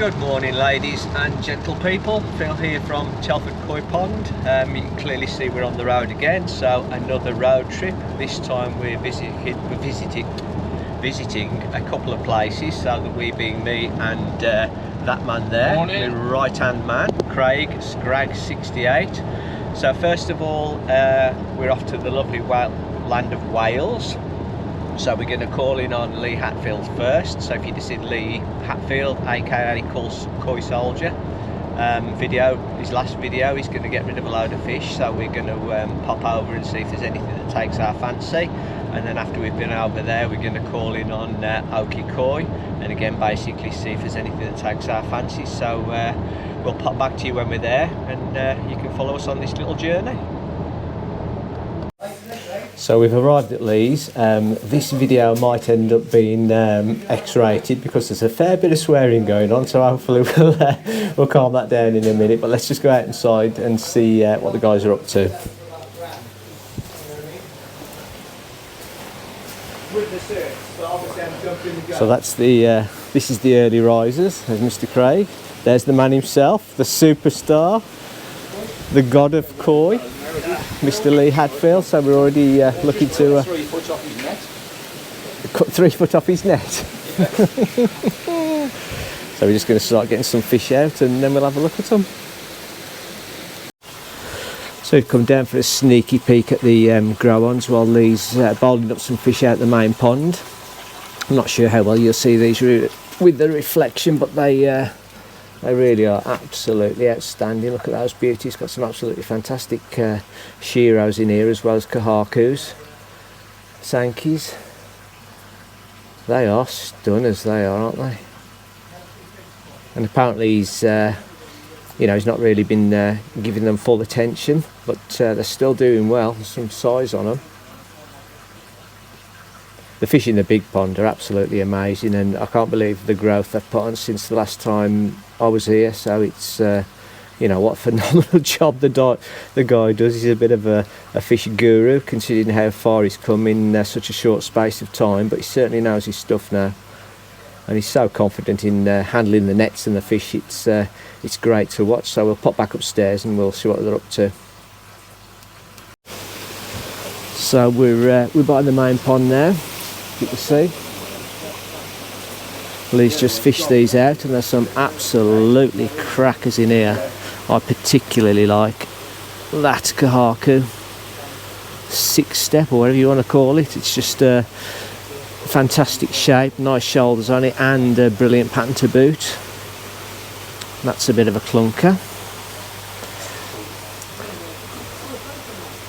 Good morning, ladies and gentle people. Phil here from Telford Koi Pond. You can clearly see we're on the road again, so another road trip. This time we're visiting a couple of places, so that we being me and that man there, the right hand man, Craig Scrag 68. So first of all, we're off to the lovely land of Wales. So we're going to call in on Lee Hatfield first. So if you just see Lee Hatfield, aka Koi Soldier, his last video, he's going to get rid of a load of fish. So we're going to pop over and see if there's anything that takes our fancy. And then after we've been over there, we're going to call in on Oki Koi, and again basically see if there's anything that takes our fancy. So we'll pop back to you when we're there, and you can follow us on this little journey. So we've arrived at Lee's. This video might end up being X-rated because there's a fair bit of swearing going on, so hopefully we'll calm that down in a minute. But let's just go out inside and see what the guys are up to. So that's the this is the early risers. There's Mr. Craig. There's the man himself, the superstar, the god of koi, Mr. Lee Hatfield. So we're already looking to 3 foot off his net. Cut 3 foot off his net. So we're just going to start getting some fish out, and then we'll have a look at them. So we've come down for a sneaky peek at the grow-ons while Lee's bowling up some fish out the main pond. I'm not sure how well you'll see these with the reflection, but they really are absolutely outstanding. Look at those beauties. Got some absolutely fantastic Shiros in here, as well as Kahakus, Sankis. They are stunners, they are, aren't they? And apparently he's he's not really been giving them full attention, but they're still doing well. There's some size on them. The fish in the big pond are absolutely amazing, and I can't believe the growth they've put on since the last time I was here. So it's what a phenomenal job the guy does. He's a bit of a fish guru, considering how far he's come in such a short space of time, but he certainly knows his stuff now, and he's so confident in handling the nets and the fish. It's great to watch. So we'll pop back upstairs and we'll see what they're up to. So we're by the main pond now. You can see Lee's just fished these out, and there's some absolutely crackers in here. I particularly like that Kahaku 6-step, or whatever you want to call it. It's just a fantastic shape, nice shoulders on it, and a brilliant pattern to boot. That's a bit of a clunker.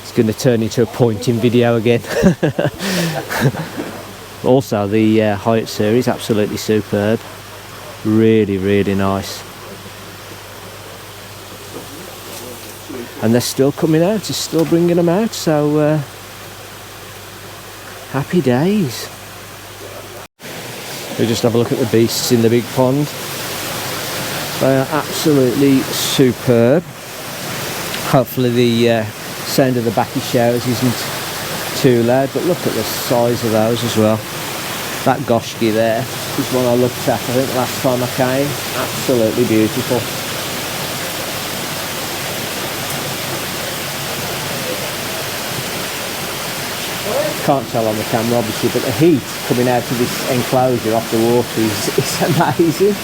It's going to turn into a pointing video again. Also, the Hyatt series, absolutely superb. Really, really nice. And they're still coming out, he's still bringing them out, so happy days. We'll just have a look at the beasts in the big pond. They are absolutely superb. Hopefully the sound of the backy showers isn't too loud, but look at the size of those as well. That Goshki there is one I looked at, I think, last time I came. Absolutely beautiful. Can't tell on the camera obviously, but the heat coming out of this enclosure off the water is amazing.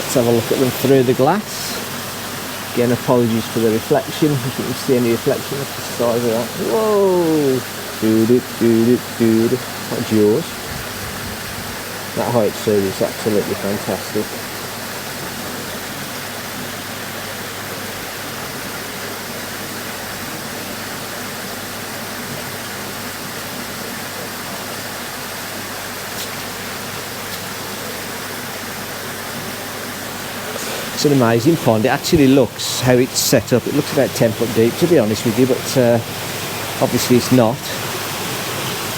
Let's have a look at them through the glass. Again, apologies for the reflection. If you can see any reflection, look at the size of that. Whoa! That's yours. That height series is absolutely fantastic. It's an amazing pond. It actually looks, how it's set up, it looks about 10 foot deep, to be honest with you, but obviously it's not.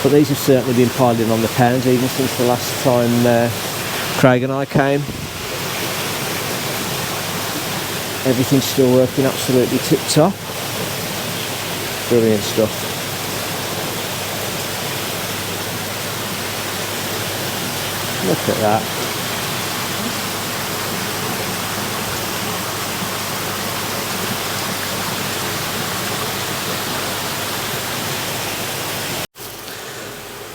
But these have certainly been piling on the pounds even since the last time Craig and I came. Everything's still working absolutely tip top. Brilliant stuff. Look at that.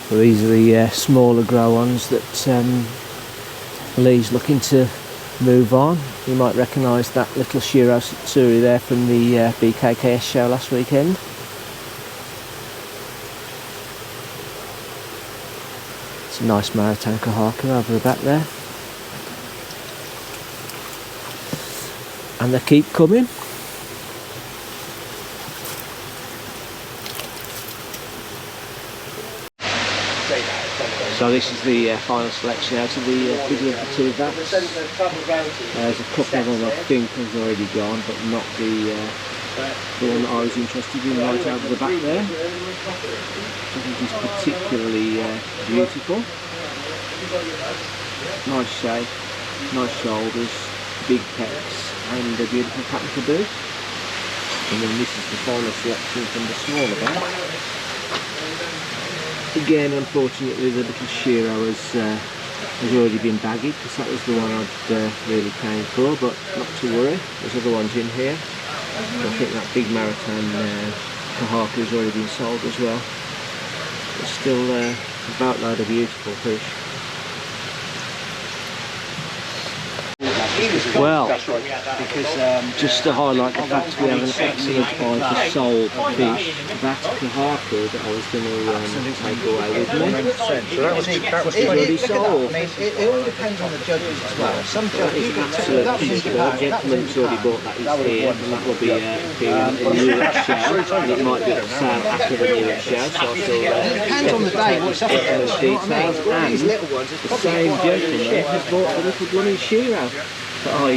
Well, these are the smaller grow ones that Lee's looking to move on. You might recognise that little Shiro Satsuri there from the BKKS show last weekend. It's a nice maritime Kahaku over the back there. And they keep coming. So this is the final selection out of the bigger of the two vats. There's a couple of them I think has already gone, but not the one that I was interested in right over the back there. I think it's particularly beautiful. Nice shape, nice shoulders, big pecs, and a beautiful pattern to boot. And then this is the final selection from the smaller bat. Again, unfortunately, the little Shiro has already been bagged, because that was the one I'd really came for, but not to worry, there's other ones in here. I think that big maritime Kahaku has already been sold as well. But still a boatload of beautiful fish. Well, just to highlight the fact we have an excellent eye for sold fish, that Kahaku that I was going to take away with me, that was already sold. It all depends on the judges as well. Some judges absolutely superb. The gentleman's already bought that, he's here, and that will be appearing at the Newark show, and it might be for sale after the Newark show, so I shall it depends on the day what's up. Details. And the same gentleman has bought the little blooming Shiro that I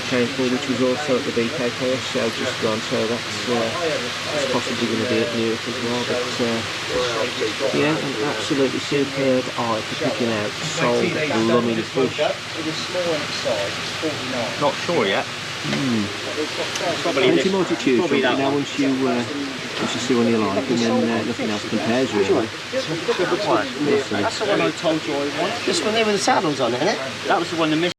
came for, which was also at the BKKS show just gone, so that's possibly going to be at Newark as well. But yeah, an absolutely superb eye for picking out sold blooming fish. Not sure yet. Plenty more to choose from, now once you see one you like, and then nothing else compares really. That's the one I told you I wanted. This one there with the saddles on it, isn't it? That was the one that missed.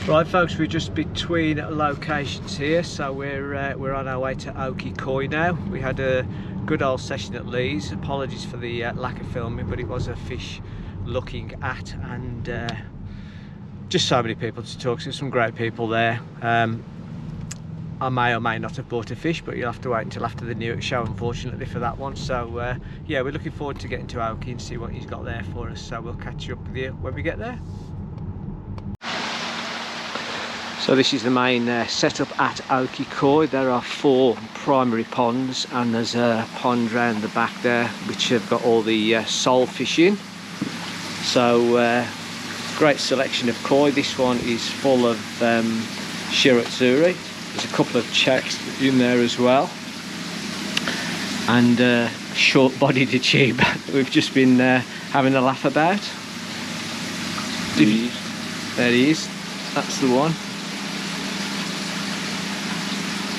Right folks, we're just between locations here, so we're on our way to Oki Koi now. We had a good old session at Lee's. Apologies for the lack of filming, but it was a fish looking at, and just so many people to talk to, some great people there. I may or may not have bought a fish, but you'll have to wait until after the Newark show, unfortunately, for that one. So yeah, we're looking forward to getting to Oaki and see what he's got there for us, so we'll catch you up with you when we get there. So this is the main setup at Oki Koi. There are 4 primary ponds, and there's a pond round the back there which have got all the sole fish in. So great selection of koi. This one is full of Shiratsuri. There's a couple of checks in there as well, and short-bodied Achiba that we've just been having a laugh about. There he is. That's the one.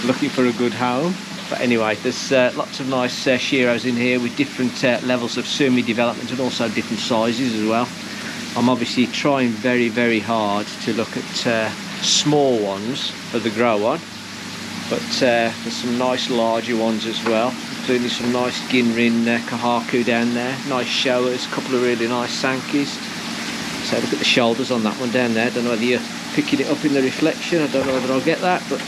Looking for a good home. But anyway, there's lots of nice Shiros in here with different levels of sumi development, and also different sizes as well. I'm obviously trying very hard to look at small ones for the grow on, but there's some nice larger ones as well, including some nice Ginrin Kahaku down there, nice showers, a couple of really nice Sankis. So look at the shoulders on that one down there. I don't know whether you're picking it up in the reflection, I don't know whether I'll get that, but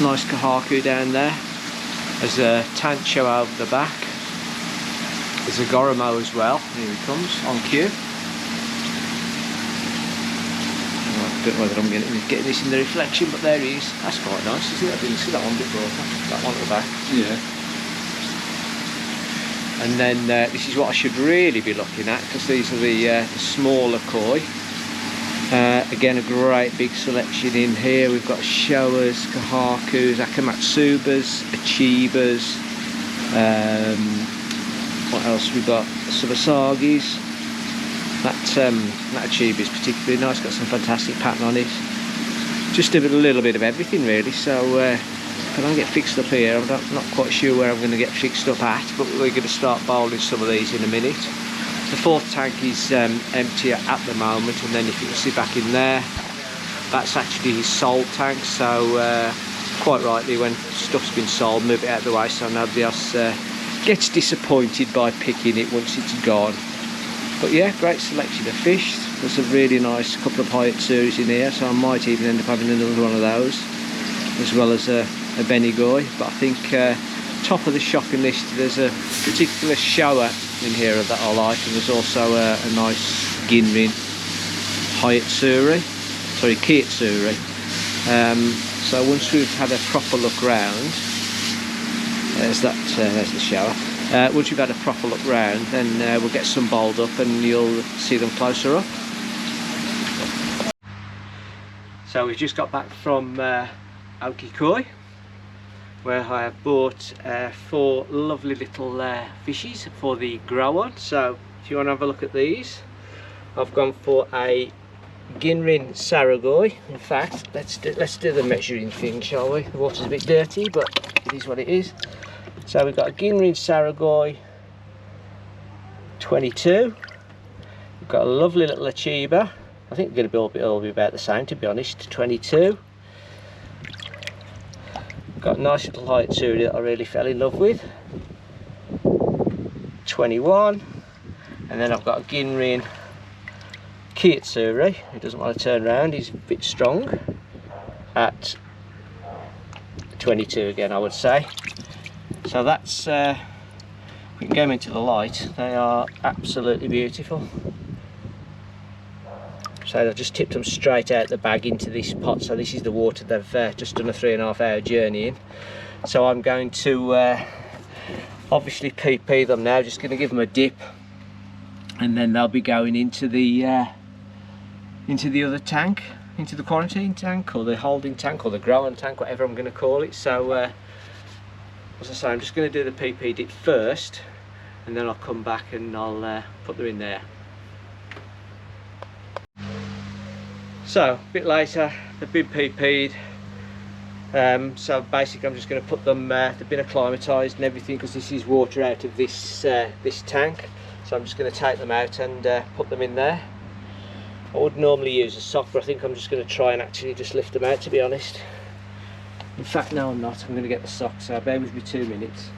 nice Kahaku down there. There's a Tancho over the back. There's a Goromo as well. Here he comes on cue. I don't know whether I'm getting this in the reflection, but there he is. That's quite nice, isn't it? I didn't see that one before. That one at the back. Yeah. And then this is what I should really be looking at, because these are the smaller koi. Again, a great big selection in here. We've got Showas, Kahakus, Akamatsubas, Achibas. What else we've got? Some Asagis. That Achiba is particularly nice. Got some fantastic pattern on it. Just a little bit of everything really. So if I don't get fixed up here, I'm not quite sure where I'm going to get fixed up at, but we're going to start bowling some of these in a minute. The fourth tank is empty at the moment, and then if you can see back in there, that's actually his sold tank. So quite rightly, when stuff's been sold, move it out of the way so nobody else gets disappointed by picking it once it's gone. But yeah, great selection of fish. There's a really nice couple of Hyatsuris in here, so I might even end up having another one of those, as well as a Benigoi. But I think top of the shopping list, there's a particular shower in here that I like, and there's also a nice Ginrin Kitsuri. So once we've had a proper look round, there's the shower. Once we've had a proper look round, then we'll get some bowled up and you'll see them closer up. So we've just got back from Oki Koi, where I have bought 4 lovely little fishies for the grow on. So if you want to have a look at these, I've gone for a Ginrin Saragoi. In fact, let's do the measuring thing, shall we? The water's a bit dirty, but it is what it is. So we've got a Ginrin Saragoi 22. We've got a lovely little Achiba. I think they're going to all be about the same, to be honest. 22. We've got a nice little Hyatsuria that I really fell in love with. 21. And then I've got a Ginrin Kitsuri, who doesn't want to turn around, he's a bit strong, at 22 again, I would say. So that's, you can go into the light, they are absolutely beautiful. So I've just tipped them straight out the bag into this pot. So this is the water they've just done a 3.5 hour journey in. So I'm going to obviously PP them now, just going to give them a dip, and then they'll be going into the other tank, into the quarantine tank, or the holding tank, or the growing tank, whatever I'm going to call it. So as I say, I'm just going to do the PP dip first, and then I'll come back and I'll put them in there. So a bit later, they've been PP'd. So basically I'm just going to put them, they've been acclimatised and everything, because this is water out of this this tank. So I'm just going to take them out and put them in there. I would normally use a sock, but I think I'm just going to try and actually just lift them out, to be honest. In fact, no, I'm not. I'm going to get the sock, so bear with me 2 minutes.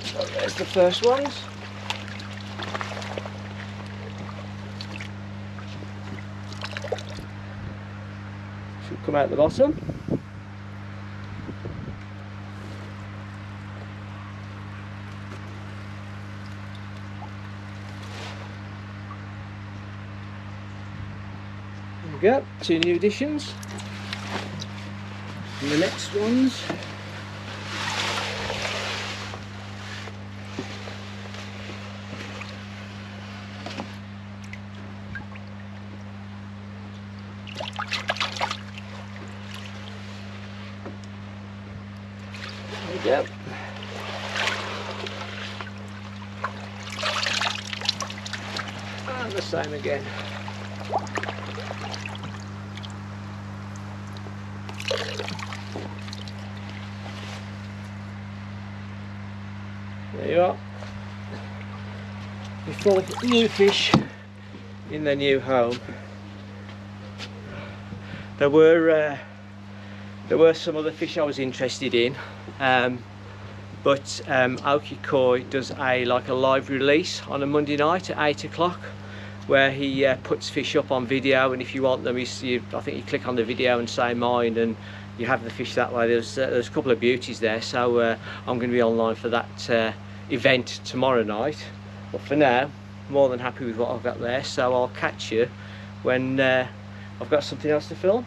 So there's the first ones. Come out the bottom. There we go, 2 new additions. And the next ones. Yep. And the same again. There you are. Before new fish in their new home. There were some other fish I was interested in, but Oki Koi does a live release on a Monday night at 8 o'clock, where he puts fish up on video, and if you want them, I think you click on the video and say mine, and you have the fish that way. There's a couple of beauties there, so I'm going to be online for that event tomorrow night. But for now, more than happy with what I've got there, so I'll catch you when I've got something else to film.